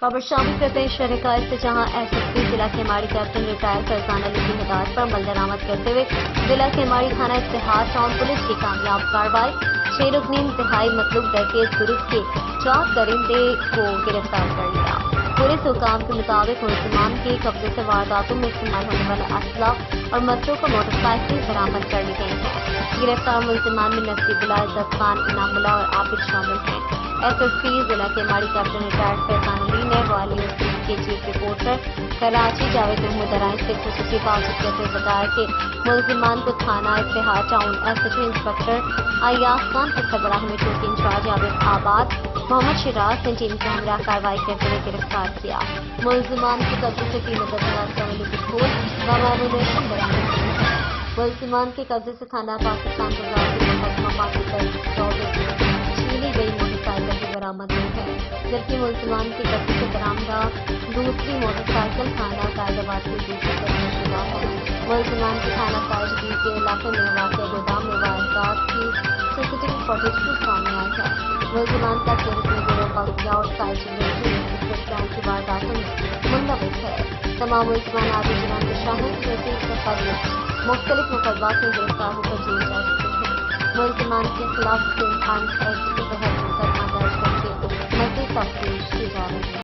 खबर शामिल करते हैं शहर से, जहां एसएसपी जिला खेमाड़ी कैप्टन रिटायर फैजान अली की हिदायत पर अमल दरामद करते हुए जिला खेमाड़ी थाना इत्तेहाद टाउन पुलिस की कामयाब कार्रवाई। 6 रुकनी इंतहाई मतलूब डरकेज ग्रुप के 4 दरिंदे को गिरफ्तार कर लिया। पुलिस हुकाम के मुताबिक मुलजिमान के कब्जे से वारदातों में इस्तेमाल होने वाला असला और मटरों का मोटरसाइकिल बरामद कर ली गई है। गिरफ्तार मुलजिमान में नसीबुल्लाह, इज्जत खान, इनामुल्लाह और आबिद शामिल हैं। एसएसपी जिला खेमाड़ी कैप्टन रिटायर्ड फैजान अली ने रॉयल न्यूज के चीफ रिपोर्टर कराची जावेद महमूद अराइन से खुसूसी बातचीत करते हुए बताया कि मुलजिमान को थाना Ittehad town SHO inspector Ayaz Khan की सरबराह में चौकी इंचार्ज आबिद आबाद मोहम्मद शिराज ने टीम से हमरा कार्रवाई करते हुए गिरफ्तार किया। मुलजिमान के कब्जे से 3,000 चमड़ी की फूल व एमुनेशन बरामद की है। मुलजिमान के कब्जे से थाना पाकिस्तान बाजार की मुकदमा पार्टी पर छीनी गई मोटरसाइकिल भी बरामद हुई है, जबकि मुलजिमान के कब्जे से बरामदा दूसरी मोटरसाइकिल थाना कायदाबाद की दूसरी तरफ शुदा है। मुलजिमान के थाना साइज के इलाके में वाक़ गोदाम में वारदात की सीसीटीवी फुटेज भी सामने आई है। मुलजिमान का केस में गिरोह बगिया और साइज की वारदातों में मुंदबित है। तमाम मुलजिमान आदि जिला के शामिल मुख्तलिफ मुकदमात में गिरफ्तार होकर जेल जा चुके हैं। मुलजिमान के खिलाफ एक्ट के तहत मुकदमा दर्ज करके मज़ीद तफ्तीश की जा रही है।